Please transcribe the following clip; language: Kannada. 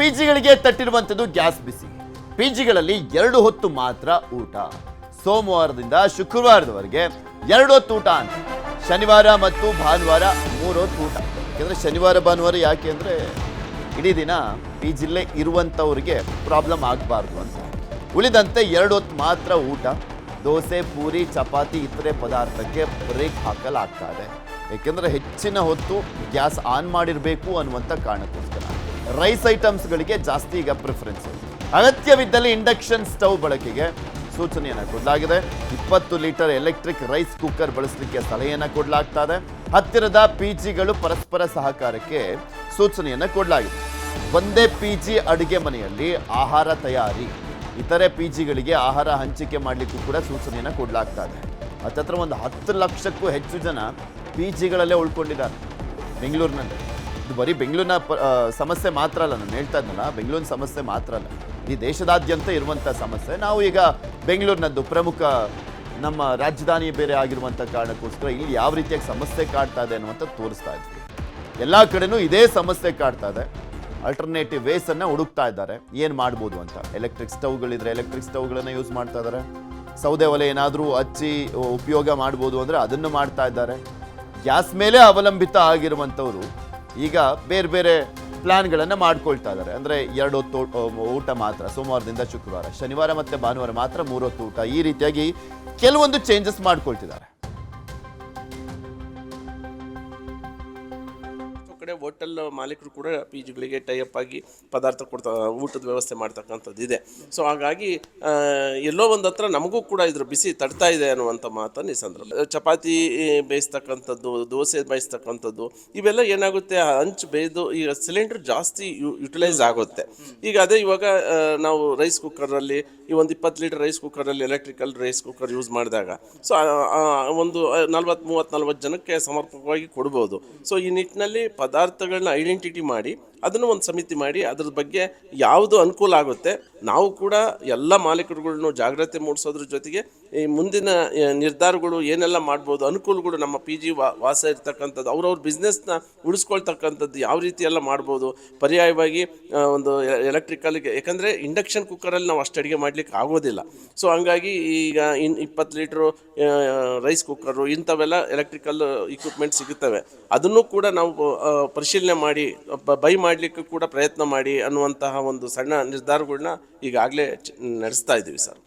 ಪಿಜಿಗಳಿಗೆ ತಟ್ಟಿರುವಂಥದ್ದು ಗ್ಯಾಸ್ ಬಿಸಿ. ಪಿಜಿಗಳಲ್ಲಿ 2 ಹೊತ್ತು ಮಾತ್ರ ಊಟ. ಸೋಮವಾರದಿಂದ ಶುಕ್ರವಾರದವರೆಗೆ 2 ಹೊತ್ತು ಊಟ ಅಂತ. ಶನಿವಾರ ಮತ್ತು ಭಾನುವಾರ 3 ಹೊತ್ತು ಊಟ. ಯಾಕೆಂದರೆ ಶನಿವಾರ ಭಾನುವಾರ ಯಾಕೆ ಅಂದರೆ ಇಡೀ ದಿನ ಪಿಜಿಲ್ಲೇ ಇರುವಂಥವ್ರಿಗೆ ಪ್ರಾಬ್ಲಮ್ ಆಗಬಾರ್ದು ಅಂತ. ಉಳಿದಂತೆ 2 ಹೊತ್ತು ಮಾತ್ರ ಊಟ. ದೋಸೆ, ಪೂರಿ, ಚಪಾತಿ ಇತರೆ ಪದಾರ್ಥಕ್ಕೆ ಬ್ರೇಕ್ ಹಾಕಲಾಗ್ತಾ ಇದೆ. ಏಕೆಂದರೆ ಹೆಚ್ಚಿನ ಹೊತ್ತು ಗ್ಯಾಸ್ ಆನ್ ಮಾಡಿರಬೇಕು ಅನ್ನುವಂಥ ಕಾರಣಕ್ಕೋಸ್ಕರ ರೈಸ್ ಐಟಮ್ಸ್ಗಳಿಗೆ ಜಾಸ್ತಿ ಈಗ ಪ್ರಿಫರೆನ್ಸ್. ಅಗತ್ಯವಿದ್ದಲ್ಲಿ ಇಂಡಕ್ಷನ್ ಸ್ಟವ್ ಬಳಕೆಗೆ ಸೂಚನೆಯನ್ನು ಕೊಡಲಾಗಿದೆ. 20 ಲೀಟರ್ ಎಲೆಕ್ಟ್ರಿಕ್ ರೈಸ್ ಕುಕ್ಕರ್ ಬಳಸಲಿಕ್ಕೆ ಸಲಹೆಯನ್ನು ಕೊಡಲಾಗ್ತಾ ಇದೆ. ಹತ್ತಿರದ ಪಿಜಿಗಳು ಪರಸ್ಪರ ಸಹಕಾರಕ್ಕೆ ಸೂಚನೆಯನ್ನು ಕೊಡಲಾಗಿದೆ. ಒಂದೇ ಪಿಜಿ ಅಡುಗೆ ಮನೆಯಲ್ಲಿ ಆಹಾರ ತಯಾರಿ, ಇತರೆ ಪಿಜಿಗಳಿಗೆ ಆಹಾರ ಹಂಚಿಕೆ ಮಾಡಲಿಕ್ಕೂ ಕೂಡ ಸೂಚನೆಯನ್ನು ಕೊಡಲಾಗ್ತಾ ಇದೆ. ಹತ್ತತ್ರ ಒಂದು 10 ಲಕ್ಷಕ್ಕೂ ಹೆಚ್ಚು ಜನ ಪಿಜಿಗಳಲ್ಲೇ ಉಳ್ಕೊಂಡಿದ್ದಾರೆ ಬೆಂಗಳೂರಿನಲ್ಲಿ. ಇದು ಬರೀ ಬೆಂಗಳೂರಿನ ಸಮಸ್ಯೆ ಮಾತ್ರ ಅಲ್ಲ, ನಾನು ಹೇಳ್ತಾ ಇದ್ನಲ್ಲ, ಬೆಂಗಳೂರಿನ ಸಮಸ್ಯೆ ಮಾತ್ರ ಅಲ್ಲ, ಈ ದೇಶದಾದ್ಯಂತ ಇರುವಂಥ ಸಮಸ್ಯೆ. ನಾವು ಈಗ ಬೆಂಗಳೂರಿನದ್ದು ಪ್ರಮುಖ ನಮ್ಮ ರಾಜಧಾನಿ ಬೇರೆ ಆಗಿರುವಂಥ ಕಾರಣಕ್ಕೋಸ್ಕರ ಇಲ್ಲಿ ಯಾವ ರೀತಿಯಾಗಿ ಸಮಸ್ಯೆ ಕಾಡ್ತಾ ಇದೆ ಅನ್ನುವಂಥ ತೋರಿಸ್ತಾ ಇದ್ವಿ. ಎಲ್ಲ ಕಡೆನೂ ಇದೇ ಸಮಸ್ಯೆ ಕಾಡ್ತಾ ಇದೆ. ಆಲ್ಟರ್ನೇಟಿವ್ ವೇಸನ್ನು ಹುಡುಕ್ತಾ ಇದ್ದಾರೆ, ಏನು ಮಾಡ್ಬೋದು ಅಂತ. ಎಲೆಕ್ಟ್ರಿಕ್ ಸ್ಟವ್ಗಳಿದ್ರೆ ಎಲೆಕ್ಟ್ರಿಕ್ ಸ್ಟವ್ಗಳನ್ನು ಯೂಸ್ ಮಾಡ್ತಾ ಇದ್ದಾರೆ. ಸೌದೆ ಒಲೆ ಏನಾದರೂ ಹಚ್ಚಿ ಉಪಯೋಗ ಮಾಡ್ಬೋದು ಅಂದರೆ ಅದನ್ನು ಮಾಡ್ತಾ ಇದ್ದಾರೆ. ಗ್ಯಾಸ್ ಮೇಲೆ ಅವಲಂಬಿತ ಆಗಿರುವಂಥವರು ಈಗ ಬೇರೆ ಬೇರೆ ಪ್ಲ್ಯಾನ್ಗಳನ್ನು ಮಾಡ್ಕೊಳ್ತಾ ಇದ್ದಾರೆ. ಅಂದರೆ 2 ಹೊತ್ತು ಊಟ ಮಾತ್ರ ಸೋಮವಾರದಿಂದ ಶುಕ್ರವಾರ, ಶನಿವಾರ ಮತ್ತು ಭಾನುವಾರ ಮಾತ್ರ 3 ಹೊತ್ತು ಊಟ. ಈ ರೀತಿಯಾಗಿ ಕೆಲವೊಂದು ಚೇಂಜಸ್ ಮಾಡ್ಕೊಳ್ತಿದ್ದಾರೆ. ಕಡೆ ಹೋಟೆಲ್ ಮಾಲೀಕರು ಕೂಡ ಪಿ ಜಿಗಳಿಗೆ ಟೈಅಪ್ ಆಗಿ ಪದಾರ್ಥ ಊಟದ ವ್ಯವಸ್ಥೆ ಮಾಡ್ತಕ್ಕಂಥದ್ದು ಇದೆ. ಸೊ ಹಾಗಾಗಿ ಎಲ್ಲೋ ಒಂದು ಹತ್ರ ನಮಗೂ ಕೂಡ ಇದ್ರ ಬಿಸಿ ತಡ್ತಾ ಇದೆ ಅನ್ನುವಂಥ ಮಾತನ್ನು ಈ ಸಂದರ್ಭ. ಚಪಾತಿ ಬೇಯಿಸ್ತಕ್ಕಂಥದ್ದು, ದೋಸೆ ಬೇಯಿಸ್ತಕ್ಕಂಥದ್ದು, ಇವೆಲ್ಲ ಏನಾಗುತ್ತೆ, ಹಂಚು ಬೇಯ್ದು ಈಗ ಸಿಲಿಂಡರ್ ಜಾಸ್ತಿ ಯುಟಿಲೈಸ್ ಆಗುತ್ತೆ. ಈಗ ಅದೇ ಇವಾಗ ನಾವು ರೈಸ್ ಕುಕ್ಕರಲ್ಲಿ ಈ ಒಂದು 20 ಲೀಟರ್ ರೈಸ್ ಕುಕ್ಕರಲ್ಲಿ ಎಲೆಕ್ಟ್ರಿಕಲ್ ರೈಸ್ ಕುಕ್ಕರ್ ಯೂಸ್ ಮಾಡಿದಾಗ ಸೊ ಒಂದು 40 ಜನಕ್ಕೆ ಸಮರ್ಪಕವಾಗಿ ಕೊಡ್ಬೋದು. ಸೊ ಈ ನಿಟ್ಟಿನಲ್ಲಿ ಪದಾರ್ಥಗಳನ್ನ ಐಡೆಂಟಿಟಿ ಮಾಡಿ ಅದನ್ನು ಒಂದು ಸಮಿತಿ ಮಾಡಿ ಅದ್ರ ಬಗ್ಗೆ ಯಾವುದು ಅನುಕೂಲ ಆಗುತ್ತೆ ನಾವು ಕೂಡ ಎಲ್ಲ ಮಾಲೀಕರುಗಳನ್ನು ಜಾಗ್ರತೆ ಮೂಡಿಸೋದ್ರ ಜೊತೆಗೆ ಈ ಮುಂದಿನ ನಿರ್ಧಾರಗಳು ಏನೆಲ್ಲ ಮಾಡ್ಬೋದು, ಅನುಕೂಲಗಳು ನಮ್ಮ ಪಿ ಜಿ ವಾಸ ಇರ್ತಕ್ಕಂಥದ್ದು, ಅವ್ರವ್ರ ಬಿಸ್ನೆಸ್ನ ಉಳಿಸ್ಕೊಳ್ತಕ್ಕಂಥದ್ದು ಯಾವ ರೀತಿ ಎಲ್ಲ ಮಾಡ್ಬೋದು. ಪರ್ಯಾಯವಾಗಿ ಒಂದು ಎಲೆಕ್ಟ್ರಿಕಲ್ಗೆ, ಯಾಕಂದರೆ ಇಂಡಕ್ಷನ್ ಕುಕ್ಕರಲ್ಲಿ ನಾವು ಅಷ್ಟು ಅಡುಗೆ ಮಾಡಲಿಕ್ಕೆ ಆಗೋದಿಲ್ಲ. ಸೊ ಹಂಗಾಗಿ ಈಗ 20 ಲೀಟ್ರು ರೈಸ್ ಕುಕ್ಕರು ಇಂಥವೆಲ್ಲ ಎಲೆಕ್ಟ್ರಿಕಲ್ ಇಕ್ವಿಪ್ಮೆಂಟ್ ಸಿಗುತ್ತವೆ. ಅದನ್ನು ಕೂಡ ನಾವು ಪರಿಶೀಲನೆ ಮಾಡಿ ಬೈ ಮಾಡಲಿಕ್ಕೆ ಕೂಡ ಪ್ರಯತ್ನ ಮಾಡಿ ಅನ್ನುವಂತಹ ಒಂದು ಸಣ್ಣ ನಿರ್ಧಾರಗಳನ್ನ ಈಗಾಗಲೇ ನಡೆಸ್ತಾ ಇದ್ದೀವಿ ಸರ್.